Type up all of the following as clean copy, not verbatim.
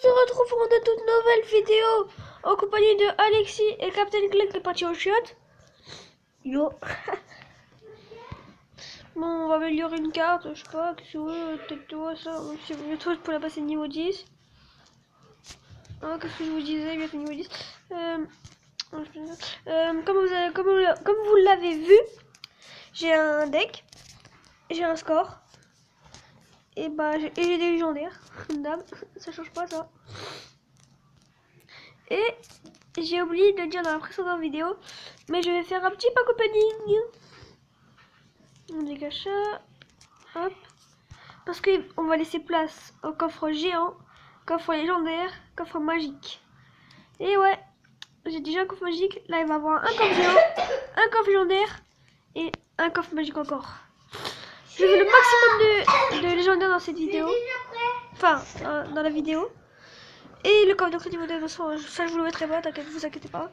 se retrouve pour une toute nouvelle vidéo en compagnie de Alexis et Captain Click qui est parti au chiottes. Yo. Bon, on va améliorer une carte, je sais pas, qu'est-ce que tu veux, peut-être toi ça, si vous voulez, pour la passer niveau 10. Ah, qu'est-ce que je vous disais, bientôt niveau 10. Comme vous l'avez vu, j'ai un deck, j'ai un score, et j'ai des légendaires, comme d'hab, ça change pas ça. Et j'ai oublié de le dire dans la précédente vidéo, mais je vais faire un petit pack opening. On dégage ça, hop, parce qu'on va laisser place au coffre géant, coffre légendaire, coffre magique. Et ouais, j'ai déjà un coffre magique, là il va y avoir un coffre géant, un coffre légendaire et un coffre magique encore. Je veux le maximum de légendaires dans cette vidéo, enfin dans la vidéo. Et le coffre de crédit modèle, ça je vous le mettrai pas, vous inquiétez pas.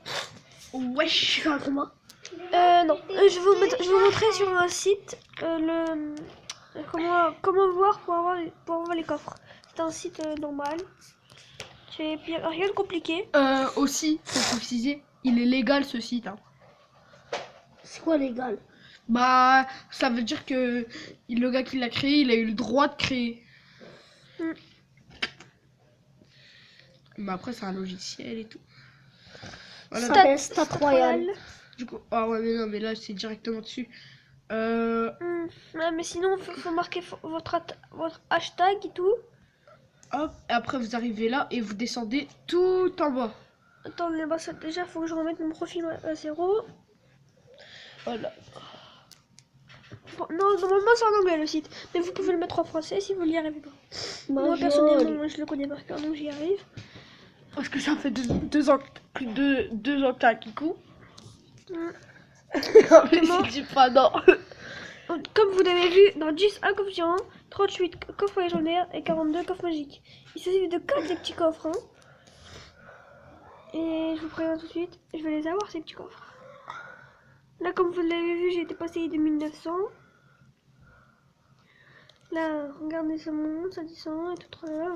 Wesh, je fais un combat. Non, je vais vous montrer sur un site comment voir pour avoir les coffres. C'est un site normal. C'est rien de compliqué. Aussi, faut préciser, il est légal ce site. Hein. C'est quoi légal? Bah, ça veut dire que le gars qui l'a créé, il a eu le droit de créer. Mais après, c'est un logiciel et tout. Voilà. Ça s'appelle Stat Royal. Du coup, ah ouais, mais non, mais là, c'est directement dessus. Ouais, mais sinon, faut marquer votre hashtag et tout. Hop, et après, vous arrivez là et vous descendez tout en bas. Attendez, déjà, faut que je remette mon profil à 0. Voilà. Bon, non, normalement, c'est en anglais le site. Mais vous pouvez le mettre en français si vous n'y arrivez pas. Moi, personnellement, je le connais par cœur, donc j'y arrive. Parce que ça fait deux ans que t'as Kikou. Comment Je dis pas non. Comme vous l'avez vu, dans 10 un coffre géant, 38 coffres légendaires et 42 coffres magiques. Il s'agit de 4 des petits coffres. Hein. Et je vous préviens tout de suite, je vais les avoir ces petits coffres. Là, comme vous l'avez vu, j'ai été passé de 1900. Là, regardez, ça monte, ça descend et tout là.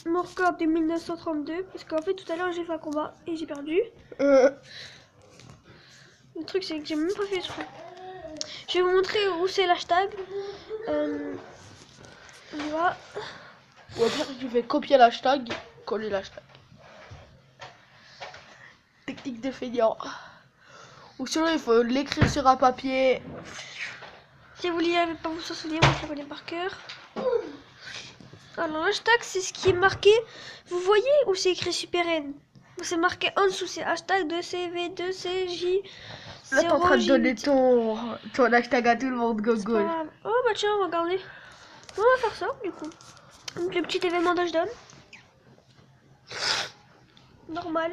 Mon record de 1932, parce qu'en fait, tout à l'heure, j'ai fait un combat et j'ai perdu. Le truc, c'est que j'ai même pas fait exprès. Je vais vous montrer où c'est l'hashtag. On y va. Ou au pire, tu fais copier l'hashtag, coller l'hashtag. Technique des feignants. Ou sinon, il faut l'écrire sur un papier. Si vous n'y avez pas vous en souvenir, moi je la connais par cœur. Alors, l'hashtag, c'est ce qui est marqué. Vous voyez où c'est écrit Super N? C'est marqué en dessous, c'est hashtag 2CV2CJ. Là, t'es en train de donner ton hashtag à tout le monde, Gogo. Oh bah tiens, regardez. On va faire ça du coup. Donc, le petit événement d'Ashdown. Normal.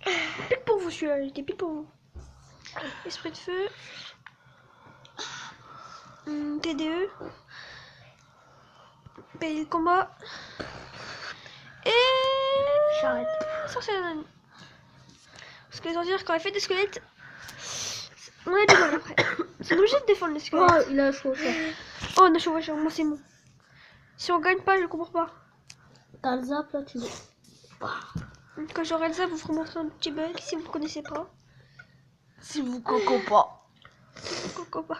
Pile pour vous celui-là, j'étais pile pour vous. Esprit de feu. TDE. Paye le combat. Et... J'arrête. Sorcellerie. Parce que les sorcières, quand elles fait des squelettes, on a du mal après. C'est obligé de défendre les squelettes. Oh, il a chaud, ça. Oh, on a chaud, moi c'est bon. Si on gagne pas, je comprends pas. T'as le zap là, tu veux. Quand j'aurai le zap, vous ferez montrer un petit bug si vous ne connaissez pas. Si vous coco pas. Coco pas.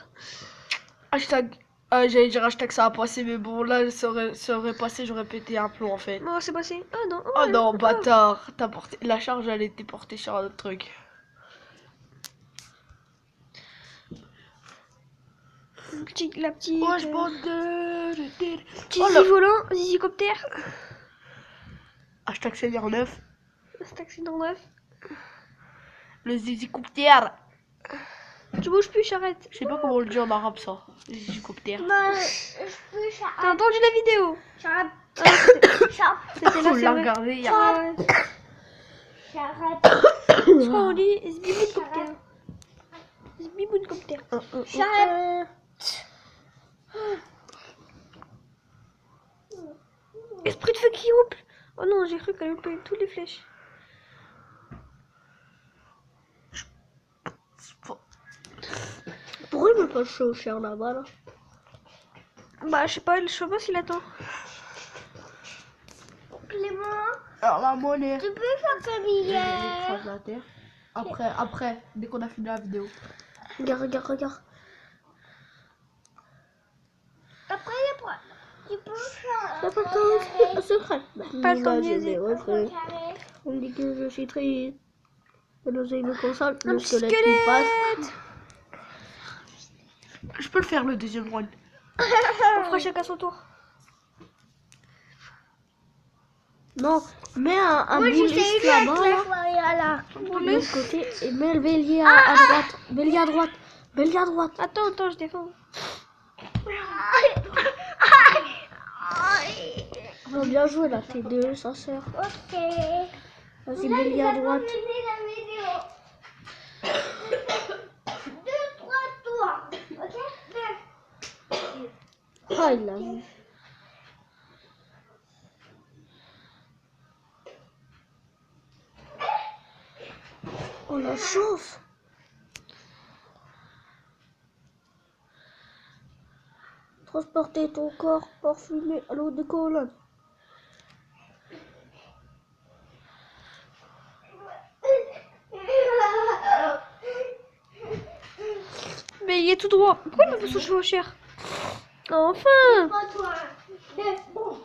Hashtag. J'allais dire hashtag ça a passé, mais bon, là, ça aurait passé, j'aurais pété un plomb en fait. Bon, c'est passé. Ah non. Oh non, bâtard. T'as porté... La charge, elle était portée sur un autre truc. La petite. Oh, je bande Petit zizi volant, zizicoptère. Hashtag Seigneur 9. C'est accident 9. Le zizicoptère. Tu bouges plus, j'arrête. Je sais pas comment on le dit en arabe ça. Zizicoptère. T'as entendu la vidéo? J'arrête. C'était là, On c'est l'a vrai. regardé il y a... J'arrête. Je crois qu'on dit zbiboudcoptère. Zbiboudcoptère. J'arrête. Esprit de feu qui houple. Oh non, j'ai cru qu'elle houpait toutes les flèches. Pourquoi il me passe chaud cher là-bas là? Bah, je sais pas s'il attend. Clément, Alors la monnaie. tu peux faire comme hier. J'écrase la terre. Après, dès qu'on a fini la vidéo. Regarde, regarde, regarde. Après, tu peux faire. C'est pas ton secret. Pas le temps de niaiser. On dit que je suis triste. Et nous avons une console, Un le petit squelette qui passe. Je peux le faire le deuxième round. On fera chacun son tour. Non, mets un bouliste là-bas, là. De Bouliste. l'autre côté, et mets le bélier à droite. Bélier à droite. Bélier à droite. Attends, je défends. Oh, bien joué là, t'es deux, ça sert. Ok. Vas-y, bélier à droite. Deux, trois tours. Ok? Ah, il l'a vu. Oh, la chauffe. Transporter ton corps parfumé à l'eau de colonne. Mais il est tout droit. Pourquoi il me fait son chevaucheur? Enfin. Pas toi. Bon.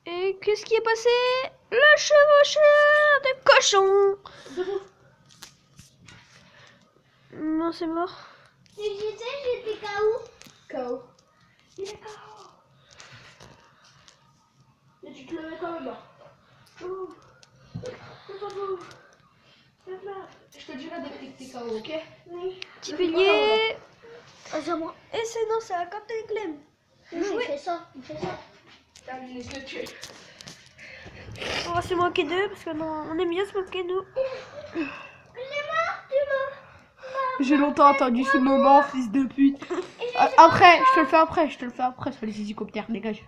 Et qu'est-ce qui est passé? Le chevaucheur de cochon. Non, c'est mort. Tu disais, j'étais KO. KO. Il est KO. Mais tu te le mets quand même là. Je te dirai dès que t'es KO, ok? Oui. Petit bélier. Vas-y, à moi. Et c'est non, c'est à Captain Clem. Non, il fait ça, il fait ça. Allez, laisse-le tuer. On va se manquer deux parce que non, on aime bien se manquer nous. J'ai longtemps attendu ce moment, fils de pute. Après, je te le fais après, sur les hélicoptères, dégage.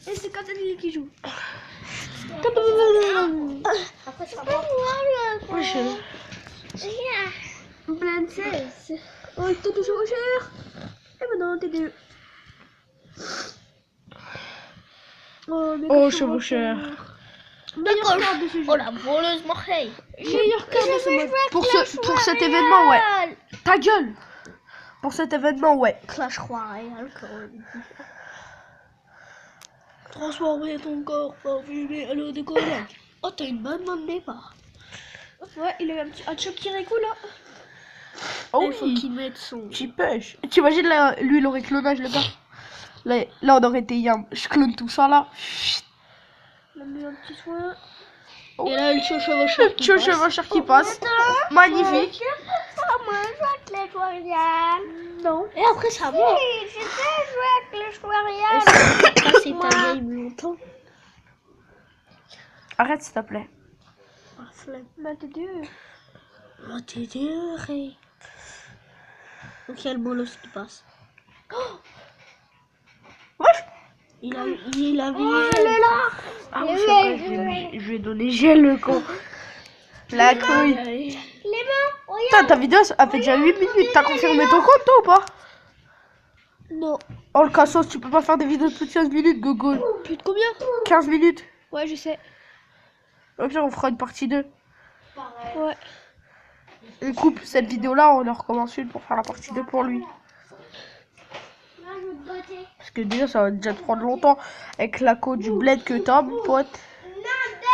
Et c'est Captain Clem qui joue. Après, ça va. Plein 16. Oh, il tente le chevaucheur. Et maintenant, t'es deux. Oh, chevaucheur. Meilleure carte de ce jeu. Oh, la voleuse Marseille. Meilleure carte de ce mode. Pour cet événement, ouais. Ta gueule. Pour cet événement, ouais. Clash Royale, quand même. Transformer ton corps parfumé à l'eau de colonne. Oh, t'as une bonne main de départ. Ouais, il a eu un petit Kirikou là. Oh Il faut qu'il mette son. J'y pêche. T'imagines là, lui il aurait clonage le gars. Là on aurait été yam. Je clone tout ça là. Il a mis un petit soin. Et là, le chevaucheur qui Tu passe. chevaucheur qui passe. Magnifique. Moi, je joue avec les Royal. Non. Et après, ça va. Oui, je sais jouer avec les Royal. C'est ta game longtemps. Arrête s'il te plaît. Ah, flemme. Bah, t'es deux. Oh, t'es dur, hey. Donc, il y a le bolos qui passe. Wesh. Il a vu. Ah oui, c'est vrai, je lui ai donné gel le con. La couille. Les mains, regarde. Putain, ta vidéo a fait déjà 8 minutes. T'as confirmé ton compte toi ou pas? Non. Oh le cassos, tu peux pas faire des vidéos de plus de 15 minutes, Gogo. Plus de combien? 15 minutes. Ouais, je sais. Au pire, on fera une partie 2. Ouais. Et coupe cette vidéo là, on en recommence une pour faire la partie 2 pour lui. Moi, je veux te botter. Parce que déjà, ça va déjà te prendre longtemps avec la côte du bled que t'as, mon pote.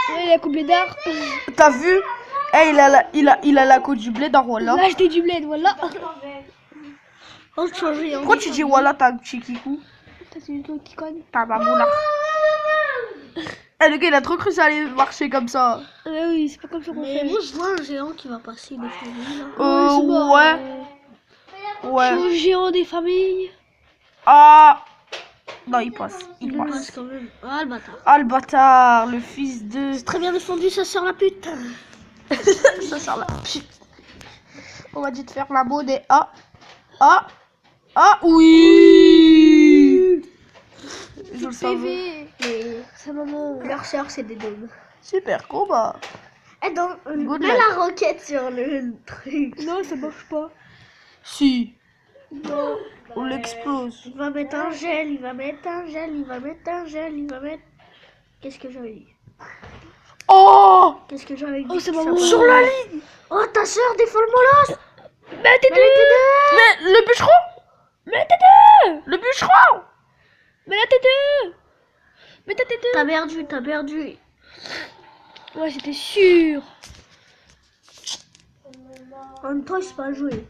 Ouais, il a coupé d'art. T'as vu? Eh, il a la côte du bled en voilà. Là, j'étais du bled, voilà. Oh, tu changes rien. Pourquoi tu dis voilà, t'as un petit kikou? C'est une truc qui cogne. T'as ma moula. Eh, le gars, il a trop cru que ça allait marcher comme ça. Ah oui, c'est pas comme ça qu'on Mais fait. moi, je vois un géant qui va passer des familles, là. c'est mort. Ouais. Ouais. Le géant des familles. Ah. Non, il passe. Il Il passe. passe quand même. Ah, le bâtard. Ah, le bâtard, le fils de. Très bien défendu, ça sert la pute. Ça sert là. On m'a dit de faire la monnaie. Ah. Ah. Ah, oui. Je le savais. PV. Mais Sa maman. leur sœur, c'est des dômes. Super combat. Mets la roquette sur le truc. Non, ça marche pas. Si. On l'explose. Il va mettre un gel, il va mettre un gel, il va mettre un gel, il va mettre... Qu'est-ce que j'avais dit? Oh! Qu'est-ce que j'avais dit? Oh, c'est pas Ça bon. va. Sur la ligne! Oh, ta soeur défend le molosse. Mais t'es Mais deux. Mais le bûcheron! Mais t'es deux. Le bûcheron! Mais là t'es deux. Mais t'es deux. T'as perdu, t'as perdu. Ouais, c'était sûr. En même temps, il sait pas jouer.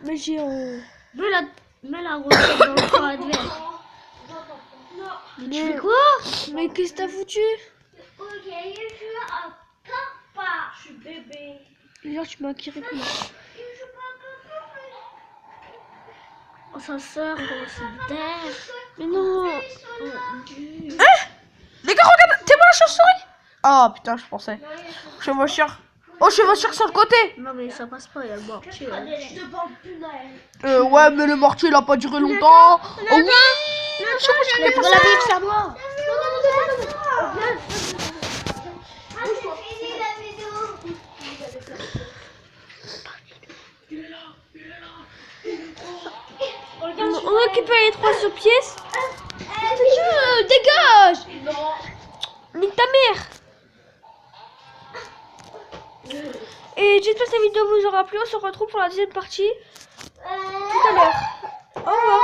Mais j'ai Mets la roquette dans le camp adverse. Mais tu fais quoi? Mais qu'est-ce que t'as foutu? Ok, je joue à papa. Je suis bébé. Genre tu m'as kiré plus. Je joue pas à papa. Oh, sa soeur, comment c'est dingue. Mais non. Les gars, regarde! T'es moi la chauve-souris? Ah putain, je pensais. Chevaucheur. Oh, chevaucheur sur le côté! Non, mais ça passe pas, il y a le mortier. Je te parle plus Naël. Ouais, mais le mortier il a pas duré longtemps. Oh oui! Le chevaucheur il est passé. c'est à moi. Ah, c'est fini la vidéo. On récupère les 3 sur pièce. Dégage. Nique ta mère. Et j'espère que cette vidéo vous aura plu. On se retrouve pour la deuxième partie tout à l'heure. Au revoir.